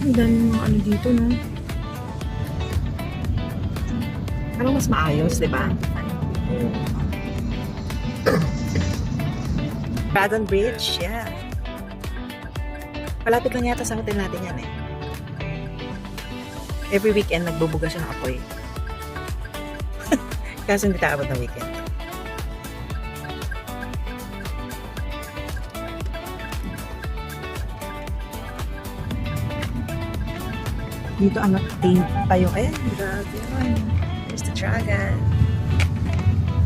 Ang dami mga ano dito, no? Parang mas maayos, di ba? Dragon Bridge, yeah. Palapit lang yata sa hotel natin yan eh. Every weekend, nagbubuga siya ng apoy. Kasi hindi taabot ng weekend. Dito ano, paint pa yung, grabe yun. There's the dragon.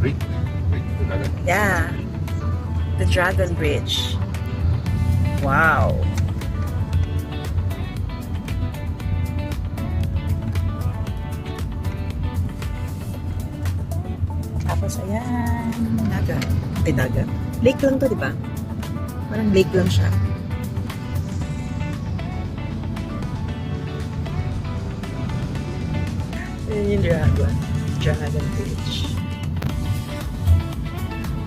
Wait, the dragon. Yeah. The Dragon Bridge. Wow. Tapos ayan, dagat. Ay, dagat. Lake lang to, di ba? Parang lake lang siya. Ayan yung dragon. Dragon Bridge.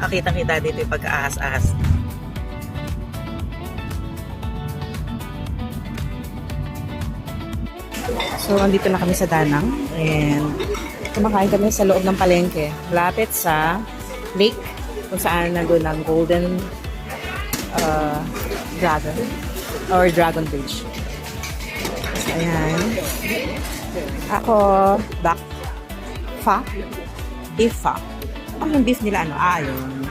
Nakita-kita dito yung pagka-ahas-ahas. So, andito na kami sa Danang. And kumakain kami sa loob ng palengke. Malapit sa lake kung saan nandun ang Golden Dragon or Dragon Bridge. Ayan. Ako, Dak Fa Ifa. Yung beef nila, ayun.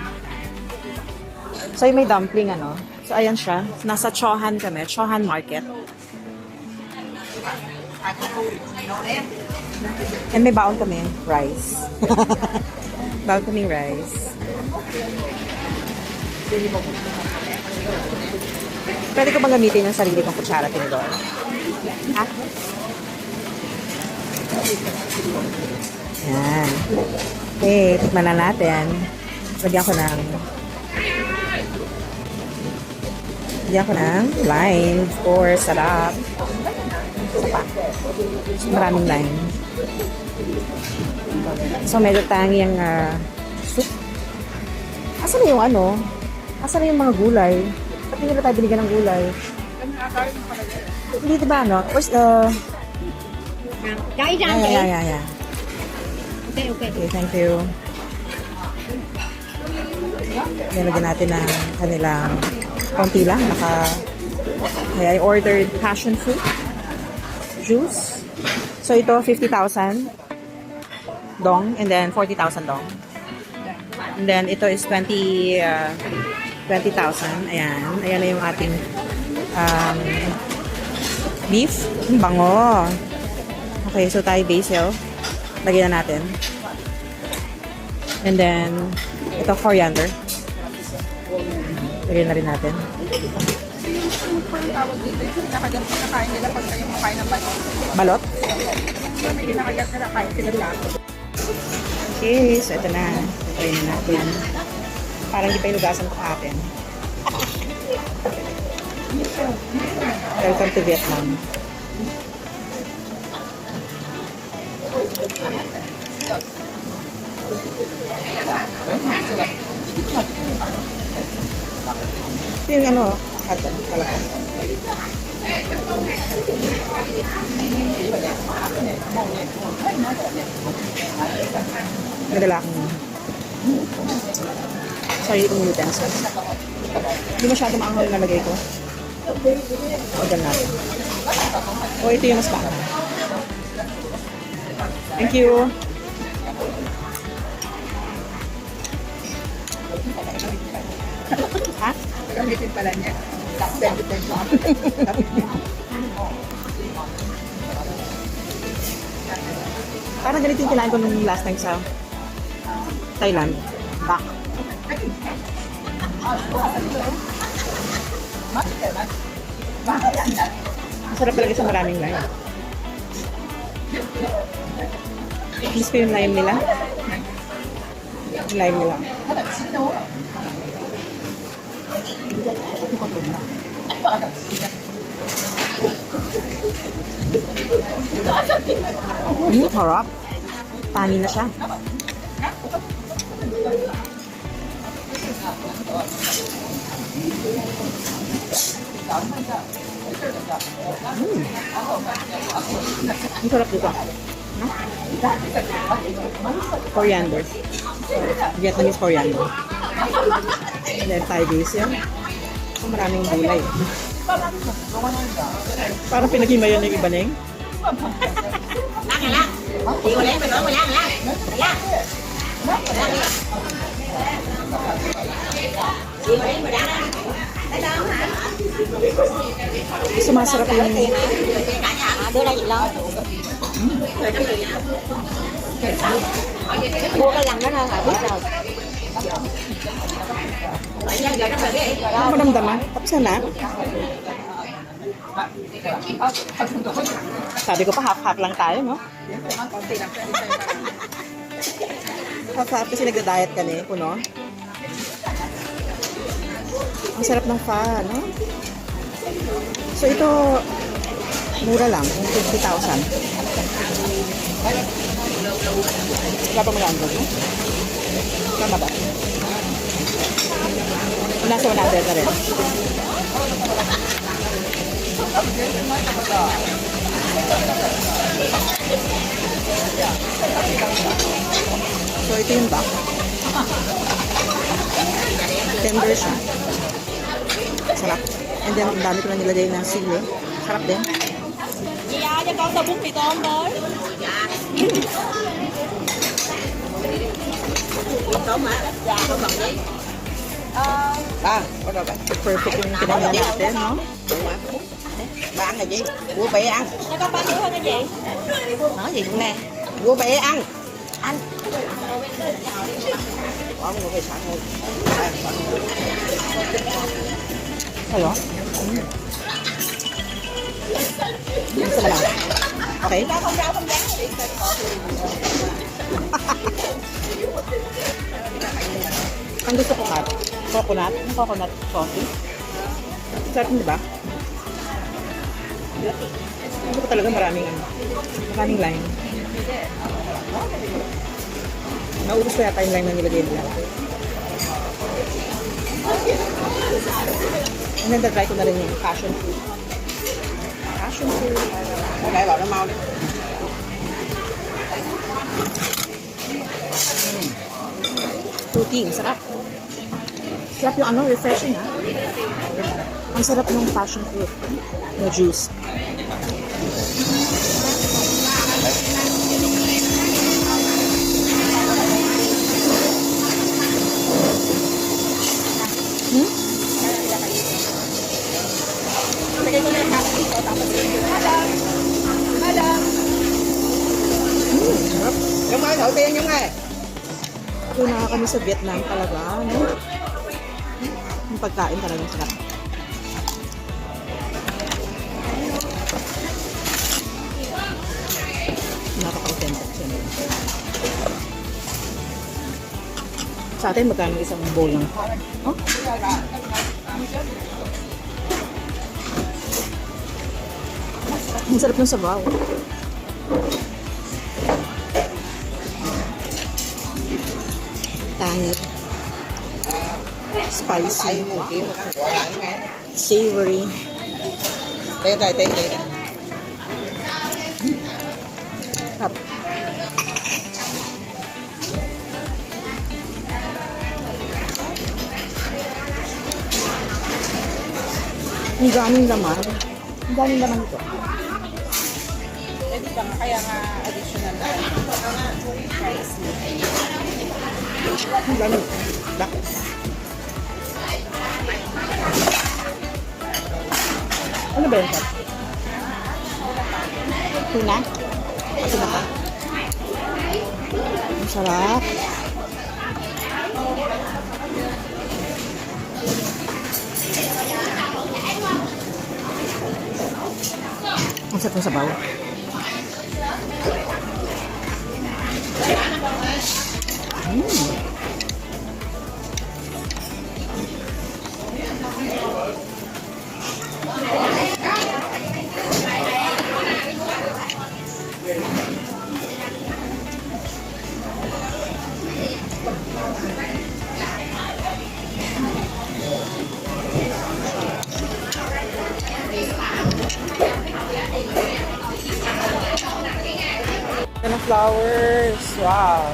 So, yung may dumpling, So, ayan siya. Nasa Chohan kami. Chohan Market. And may baon kami. Rice. Baon kaming rice. Pwede ko bang gamitin yung sarili kong kutsara, Tinidor? Ha? Yan. Okay, tikman na natin. Lagyan ko ng lime. Of course, sarap. Isa pa. Maraming lime. So, medyo tangi ang soup. Asan na yung Asan na yung mga gulay? Ba't hindi na tayo binigyan ng gulay? Hindi diba, Where's the... Yeah. Okay, thank you. Nilagyan natin ng kanilang konti lang. I ordered passion fruit juice. So, ito 50,000 dong and then 40,000 dong. And then, ito is 20,000. Ayan. Ayan na yung ating beef. Bango. Okay, so tayo basil. Lagyan na natin. And then, ito coriander. Lagyan na rin natin. Balot? Okay, so ito na. Try na natin. Parang di pa inugasan ko atin. Welcome to Vietnam. Ito yung hotdog. Nadala akong sarili kong utensils. Hindi masyado maanghang yung nalagay ko. Order natin. O, ito yung mas baka. Thank you. Ha? Gamitin pala niya. Parang ganito yung kinain ko nung last time sa Thailand. Bak. Masarap talaga sa maraming lime. Miss ko yung lime nila. Yung lime nila. Harap. Tani na siya. Ang sarap dito. No? Coriander. Vietnamese coriander. And then Thai basil yan. So, maraming gulay. Parang pinag-himayan ng iba, Neng. Sumasarap yung Đưa đây chị Lo. Mua cái lần đó thôi là biết rồi. ano maramdaman. Tapos na. Sabi ko pa, half-half lang tayo, no? Half-half kasi nagda-diet ka na eh, puno. Ang sarap ng pho, no? So ito, mura lang, 50,000. Wala pa mag-andro, no? Tama ba? Nasa 100 na rin. So ito yung back. Tender siya. Sarap. And then, ang dami ko na nilagay ng sili. Sarap din. Chị ơi, cho con tô bún mì tôm với. Tôm hả? Dạ, tôm bằng giấy. Perfect yung pinamili natin, no? Bà ăn là gì? Mua bể ăn. Cho con bao nhiêu thôi cái gì? Nói gì cũng nè. Mua bể ăn. Anh. Bỏ mua bể sẵn luôn. Hello? Isa ba lang? Okay? Không rau không rán. Ang gusto ko kat? Coconut? Yung coconut coffee? Sarap yun, di ba? Gusto ko talaga maraming lime. Naubos ko yata yung lime na nilagay nila. And then, try ko na rin yung passion fruit. Passion fruit. Để bảo nó mau đi. Fruity, sarap. Sarap yung ano, refreshing ha. Ang sarap ng passion fruit na juice. Sarap. Nhung ơi, thử tiên Nhung ơi. Kung na kami sa Vietnam talaga, no? Yung pagkain talagang sarap. Napaka-authentic siya. Sa atin, magkano isang bowl ng oh? Ang sarap ng sabaw. Tangy. Spicy. Ai mua kia mà ăn gọi lại nghe. Savory. Tiên rồi, tiên đi. Sarap. Ang daming laman. Ang daming laman ito. Kaya nga additional na. Ang daming. Bak. Ano ba yan, Pat? Tuna? Tuna ka? Ang sarap. Ang sarap ng sabaw. flowers. Wow.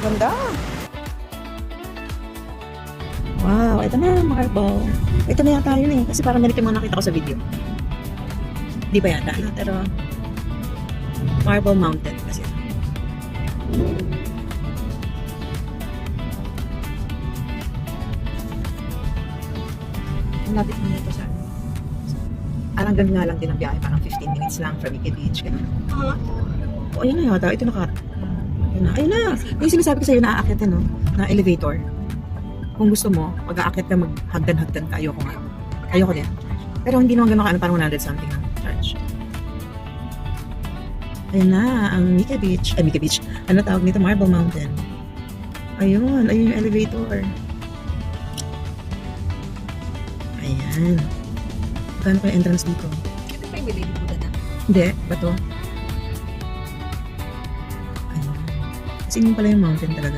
Ganda. Wow, ito na, marble. Ito na yata yun eh. Kasi parang ganito yung mga nakita ko sa video. Di ba yata? Pero, Marble Mountain kasi. Malapit mo nito sa parang ganun nga lang din ang biyahe. Parang 15 minutes lang from Ike Beach. Ganun. O, ayun na yata. Ito ayun na. Ayun na. Yung sinasabi ko sa'yo na aakyat no? Na elevator. Kung gusto mo, mag-aakyat ka, maghagdan-hagdan ka. Ayoko nga. Ayoko din. Pero hindi naman ganun ka, parang 100 something ang charge. Ayun na, ang Ike Beach. Ay, Ike Beach. Ano tawag nito? Marble Mountain. Ayun. Ayun yung elevator. Ayan. Magkano pa yung entrance dito? Ito pa yung Lady Buddha na. Hindi. Bato. Ayun. Kasi yun pala yung mountain talaga.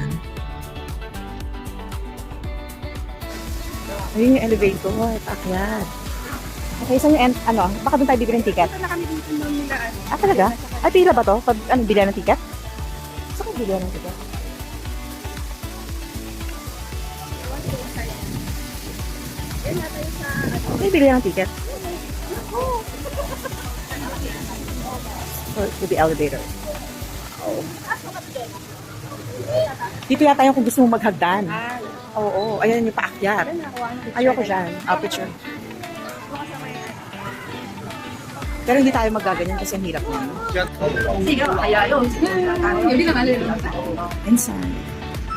Ayun yung elevator. Paakyat. Okay, saan yung baka doon tayo bibili ng ticket? Ito na kami dito nung nila. Ah, talaga? Ay, pila ba to? Pag bili ng ticket? Saan ka bili ng ticket? Ay, bili ng ticket. To the elevator. Dito yata yung kung gusto mong maghagdan. Oo, ayan yung paakyat. Ayoko dyan. Picture. Pero hindi tayo magaganyan kasi ang hirap na. Sige, kaya yun. Hindi naman yun. Inside.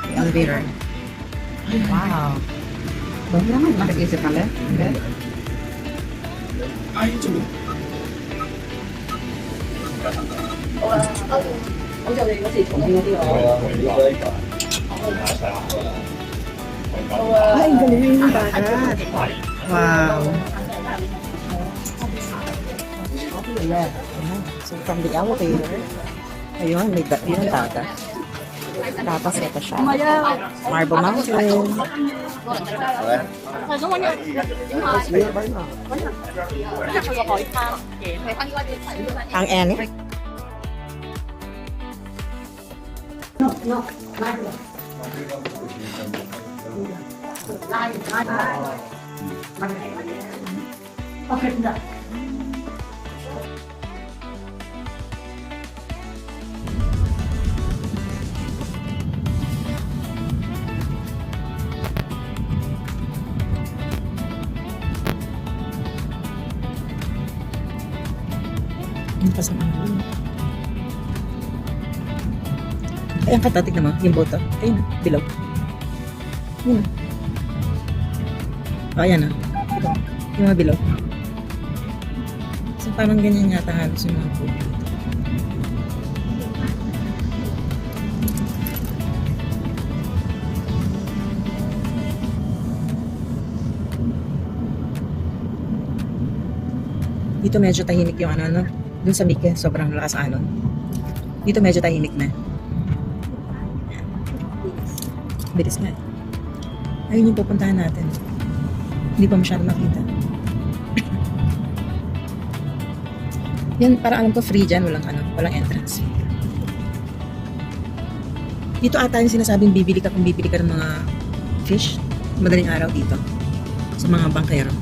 The elevator. Wow. Hindi naman makikisip na lang. Ay, galing yung bagat. Wow. Ayan. So, from the elevator, ayun, yun ang dagat. Tapos ito siya. Marble Mountain. Ang ene. Ang pasang ano. Ay, ang katatik naman, yung boto. Ayun, below. Yun. O, ayan na. Ito, yung mga below. So, parang ganyan yata halos yung mga food dito. Dito medyo tahimik yung ano. Dun sa Mike, sobrang lakas alon. Dito medyo tahimik na. Bilis nga. Ayun yung pupuntahan natin. Hindi pa masyado makita. Yan, para alam ko free dyan. Walang entrance. Dito ata yung sinasabing bibili ka kung bibili ka ng mga fish. Madaling araw dito. Sa mga bangkero.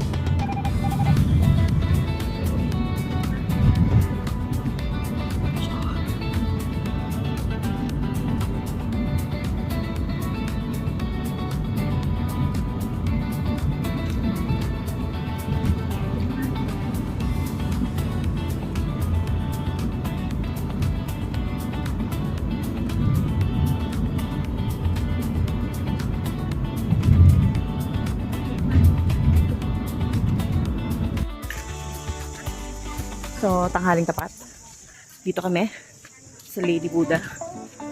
So, tanghaling tapat. Dito kami sa Lady Buddha,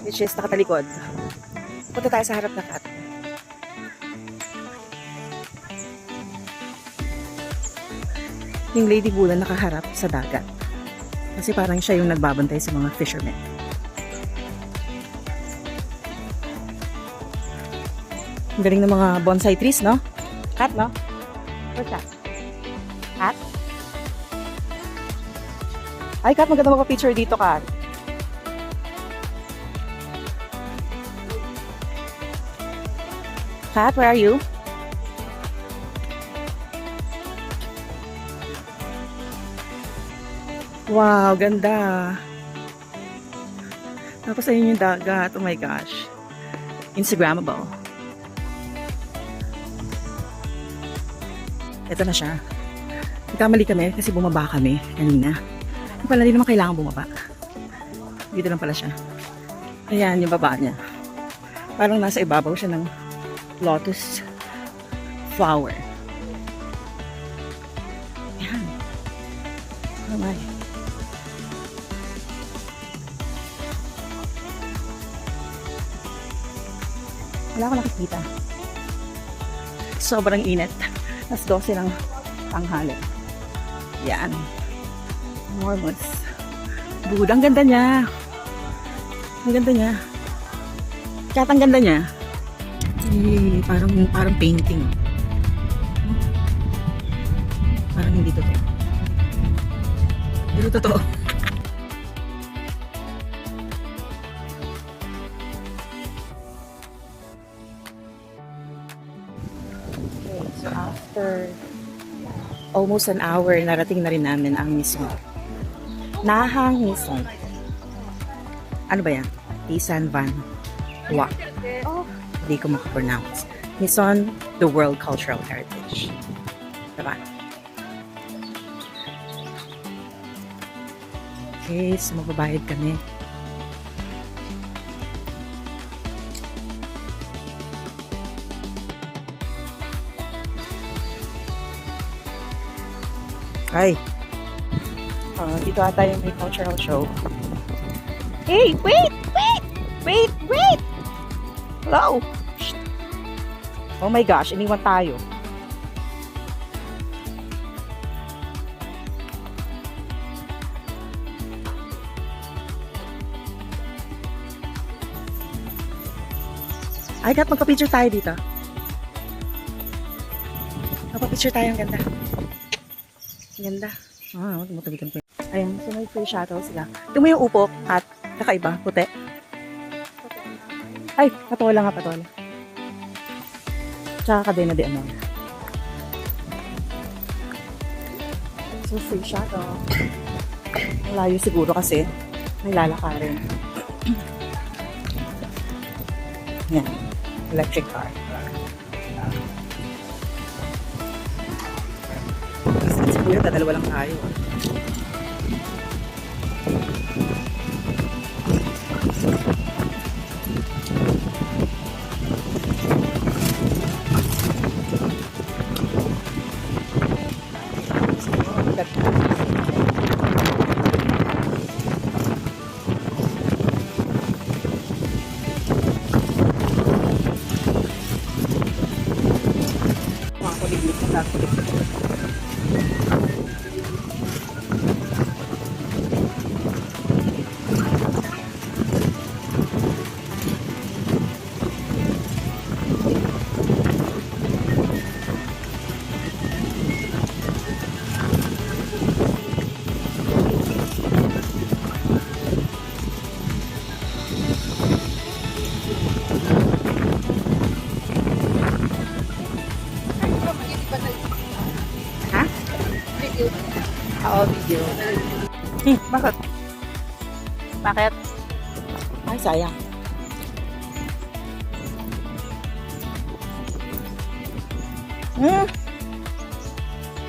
which is nakatalikod. Punta tayo sa harap na kat. Yung Lady Buddha nakaharap sa dagat. Kasi parang siya yung nagbabantay sa mga fishermen. Ang galing ng mga bonsai trees, no? Kat, no? What's that? Kat? Ay, Kat, maganda magpa-picture dito, Kat. Kat, where are you? Wow, ganda. Tapos ayun yung dagat. Oh my gosh. Instagrammable. Ito na siya. Nagkamali kami kasi bumaba kami kanina. Yung pala, hindi naman kailangan bumaba. Dito lang pala siya. Ayan, yung baba niya. Parang nasa ibabaw siya ng lotus flower. Ayan. Oh my. Wala ko nakikita. Sobrang init. Mas 12 ng tanghali. Yan. Enormous. Good. Ang ganda niya. Ang ganda niya. Kaya ang ganda niya. Parang painting. Parang hindi totoo. Pero totoo. Okay, so after almost an hour, narating na rin namin ang Mison. Nahang Mison. Ano ba yan? Isan Van Wak. Oh, hindi ko makapronounce. Mison, the World Cultural Heritage. Diba? Okay, so magbabayad kami. Ay. Dito ata yung may cultural show. Hey, wait! Hello! Shh. Oh my gosh, iniwan tayo. Ay, Kat, magpa-picture tayo dito. Magpa-picture tayo, ang ganda. Ang ganda. Tumutabigan ko. Ayan, so may free shuttle sila. Ito mo yung upo, Kat. Kakaiba, puti. Ay, patola nga, patola. Tsaka kadena di ano. So, free shuttle. Malayo siguro kasi may lalakarin. Yan. Electric car. Siguro, dadalawa lang tayo. Oo, video. Bakit? Bakit? Ay, sayang.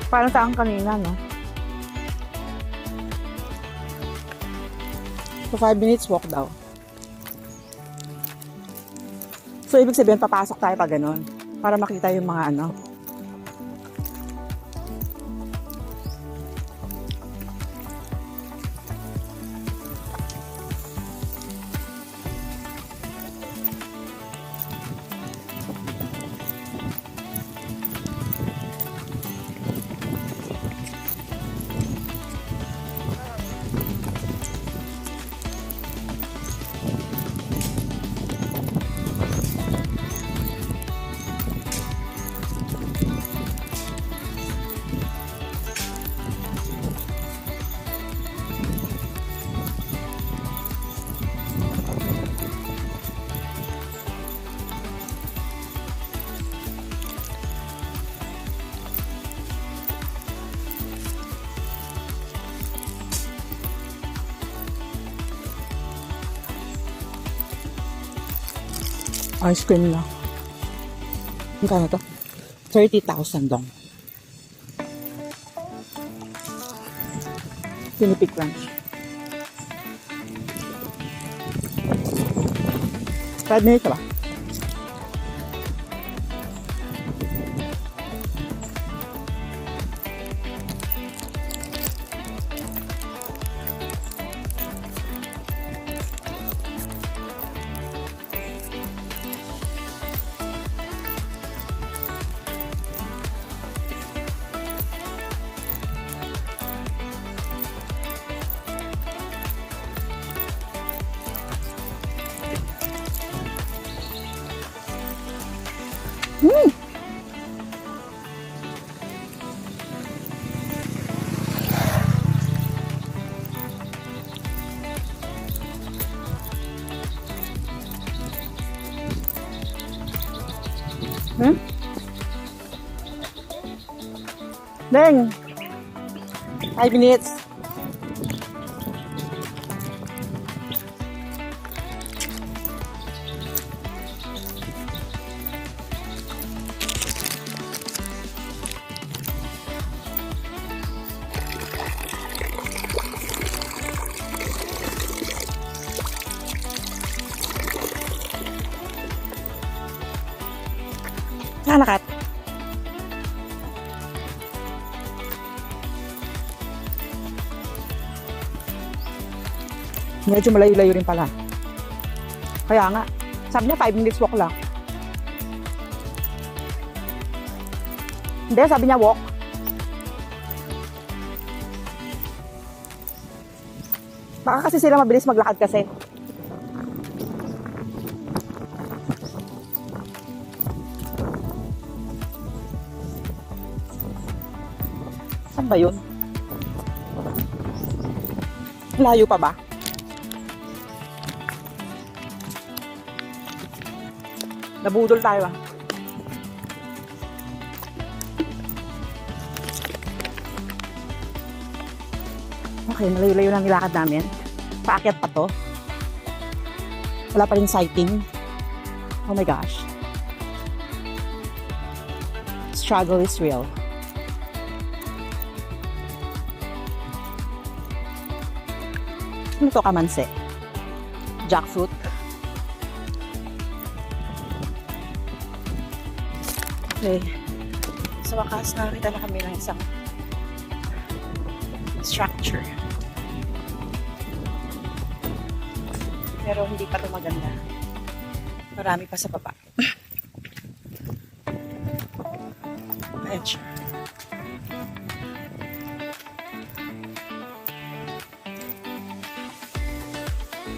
Parang saan kanina, no? So, 5 minutes walk daw. So, ibig sabihin, papasok tayo pa ganun. Para makita yung mga ano. Ice cream na. Magkano to? 30,000 dong. Pinipig crunch. Five minutes ba? Deng! 5 minutes. Nanakat. Medyo malayo-layo rin pala. Kaya nga, sabi niya 5 minutes walk lang. Hindi, sabi niya walk. Baka kasi sila mabilis maglakad kasi. Saan ba yun? Layo pa ba? Nabudol tayo ah. Okay, malayo-layo lang nilakad namin. Paakyat pa to. Wala pa rin sighting. Oh my gosh. Struggle is real. Ano to, kamansi? Jackfruit. Okay. Sa wakas, nakakita na kami ng isang structure. Pero hindi pa ito maganda. Marami pa sa baba. Ayan siya.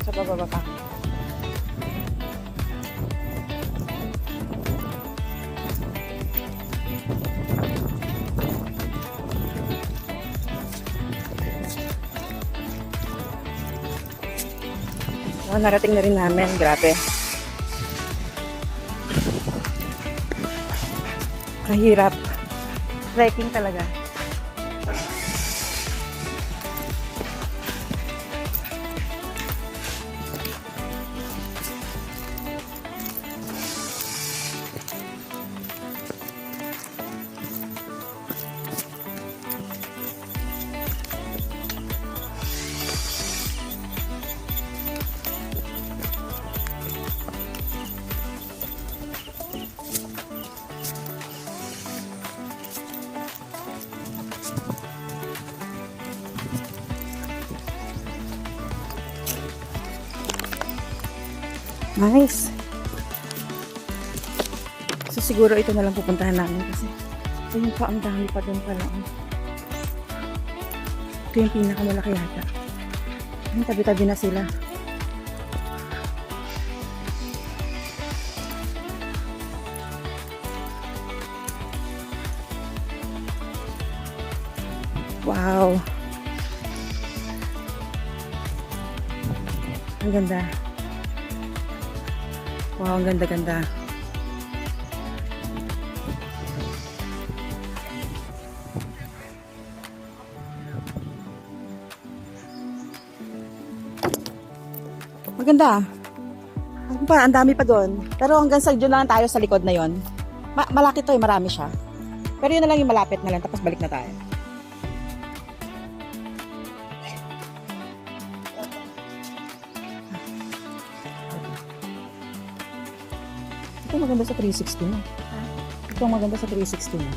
Sa baba pa. Oh, narating na rin namin. Grabe. Kahirap. Trekking talaga. Nice. So siguro ito na lang pupuntahan namin kasi ayun pa, ang dami pa doon pala. Ito yung pinakamalaki yata. Ayun, tabi-tabi na sila. Wow. Ang ganda. Wow, ang ganda-ganda. Maganda. Pa, ang dami pa doon. Pero hanggang sa dyan lang tayo sa likod na yon. Malaki to eh, marami siya. Pero yun na lang yung malapit na lang, tapos balik na tayo. Ito maganda sa 360 mo. Ito maganda sa 360 mo.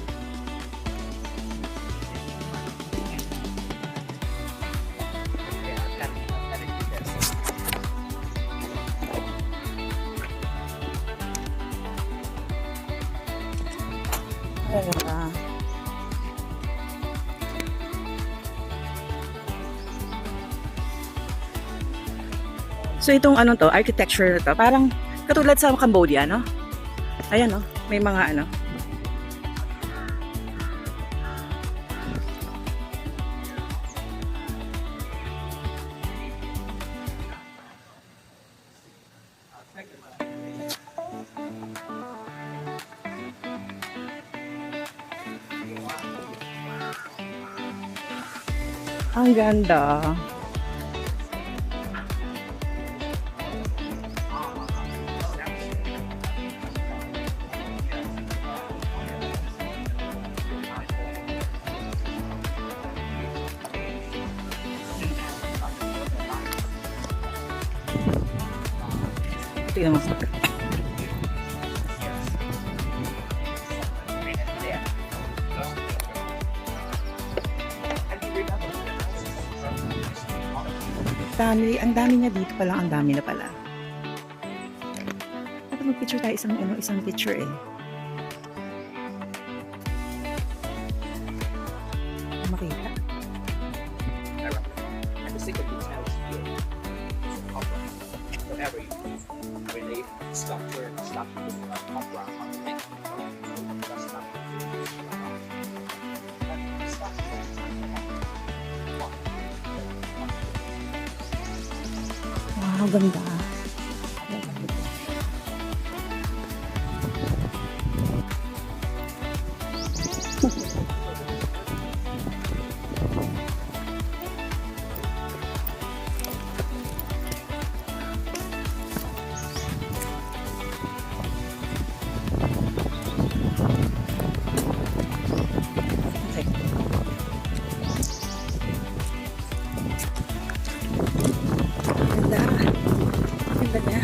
Ayan. So itong ano to, architecture na to, parang katulad sa Cambodia, no? Ayan, no? May mga ano. Ang ganda. Tingnan mo. Ang dami niya dito pala, ang dami na pala. Dapat mag-picture tayo isang picture eh. Makita. And the second detail is here. Whenever you relief structure, opera, Wow, ganda. Okay. Ganda. Ganda niya.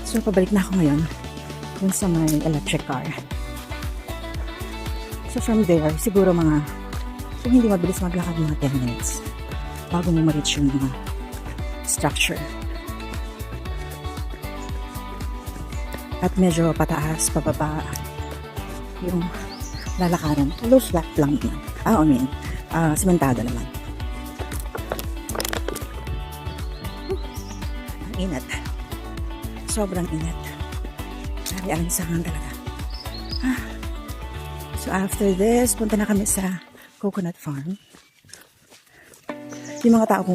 So, pabalik na ako ngayon dun sa may electric car. So, from there, siguro mga, kung hindi mabilis maglakad, mga 10 minutes bago mo ma-reach yung mga structure. At medyo pataas, pababa yung lalakaran. Although flat lang naman. Sementado naman. Ang inat. Sobrang inat. Dari alansangan talaga. So after this, punta na kami sa coconut farm. Yung mga tao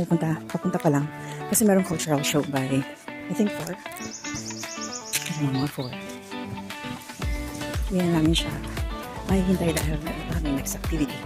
papunta pa lang. Kasi merong cultural show by, I think 4. Mga 4. Hindi na namin siya mahihintay dahil meron pa kami next activity.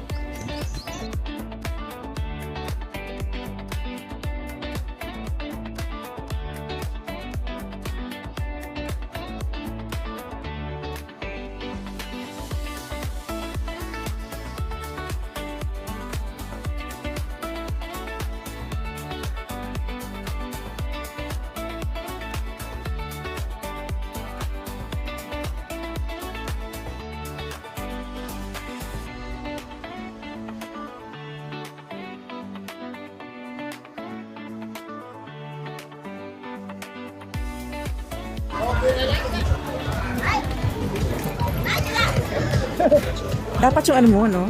Dapat yung ano mo, no?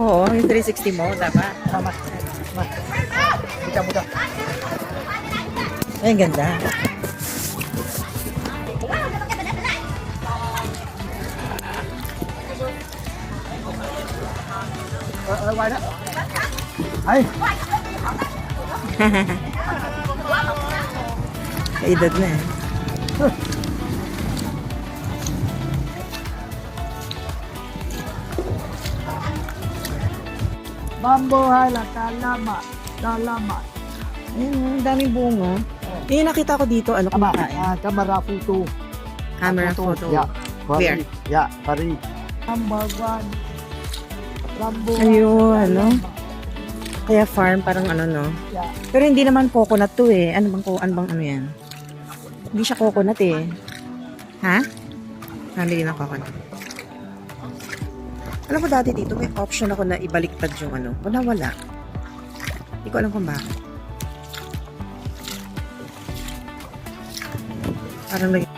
Oo, yung 360 mo, dapat. Tama. Buka. Ay, ang ganda. Ay! Kaedad na eh. Bambo hala, talama. Talama. Ayun, ang daming bunga. Eh, nakita ko dito, ano kumakain? Camera photo. Camera photo. Yeah. Where? Yeah, Paris. Number 1. Rambo. Ayun, ano? Kaya farm, parang ano, no? Yeah. Pero hindi naman coconut to eh. Ano bang ano yan? Hindi siya coconut eh. Ha? Nalili ng coconut. Alam ko dati dito, may option ako na ibaliktad yung ano. Wala. Hindi ko alam kung bakit. Parang nag...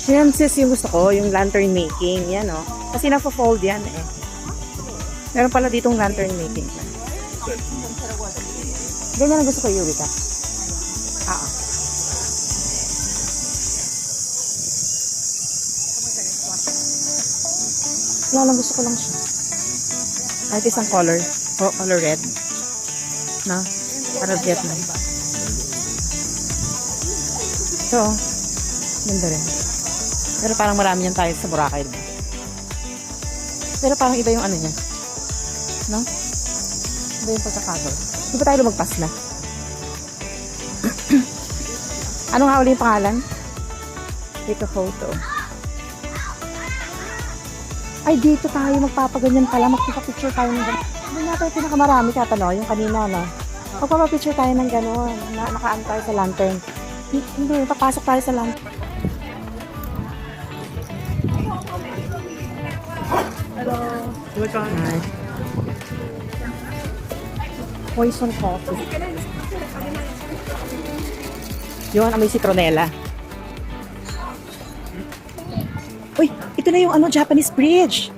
Yan sis, yung gusto ko, yung lantern making. Yan oh. Kasi na-fold yan eh. Meron pala ditong lantern making. Ganyan ang gusto ko, Yubika. Ah. Wala lang, gusto ko lang siya. Kahit isang color. Color red. No? Para Vietnam. So, ganda rin. Pero parang marami yan tayo sa Boracay. Pero parang iba yung ano niya. No? Iba yung pagkakagaw. Di ba tayo lumagpas na? Ano nga uli yung pangalan? Take a photo. Ay, dito tayo magpapaganyan pala. Magpapapicture tayo ng gano'n. Hindi nga tayo pinakamarami katano. Yung kanina, no? Magpapapicture tayo ng gano'n. Nakaan tayo sa lantern. Hindi, papasok tayo sa lantern. Hi. Poison coffee. Yun, amoy citronella. Uy, ito na yung ano, Japanese bridge.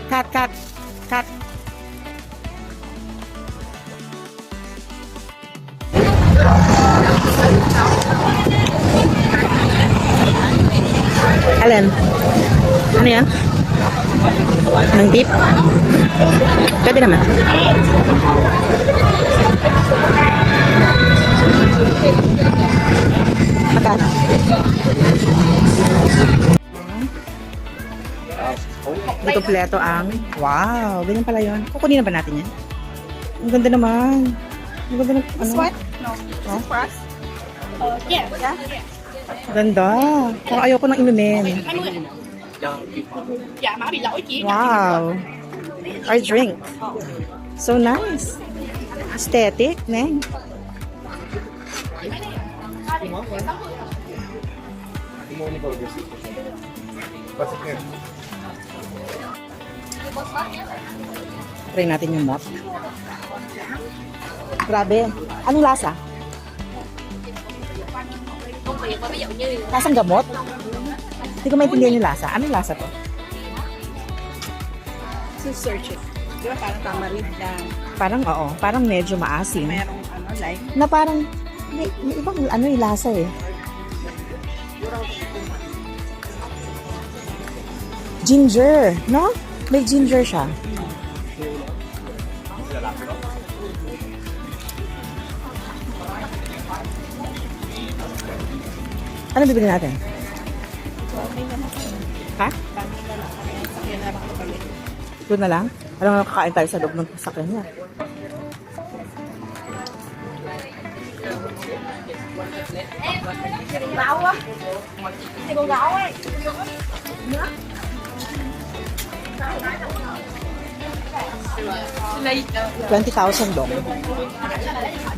Kat. Kat. Alin? Ano yan? Ng tip? Pwede naman. Magkano? May kompleto ang... Wow! Ganyan pala yun. Kukunin na ba natin yan? Ang ganda naman. Ang ganda ng... Ano? What? No. Yeah. Ganda. Kung ayoko nang inumin. Dạ má bị lỗi chị. Wow. Our drink. So nice. Aesthetic, man. Try natin yung mop. Grabe. Anong lasa? Công việc mà ví dụ như Lasang gamot? Hindi ko maintindihan yung lasa. Anong lasa to? So search it. Di ba parang tamarind lang. Parang, oo. Parang medyo maasim. Merong ano, like, Na parang, may ibang ano yung lasa eh. Ginger, no? May ginger siya. Ano bibili natin? Ha? Doon na lang? Alam mo, kakain tayo sa loob ng sasakyan niya. gạo á. Thì còn gạo ấy. 20,000 dong.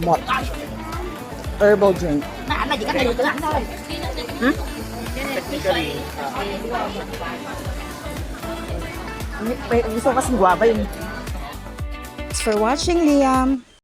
Mot. Herbal drink. Gusto ko kasing guava yun. Thanks for watching, Liam.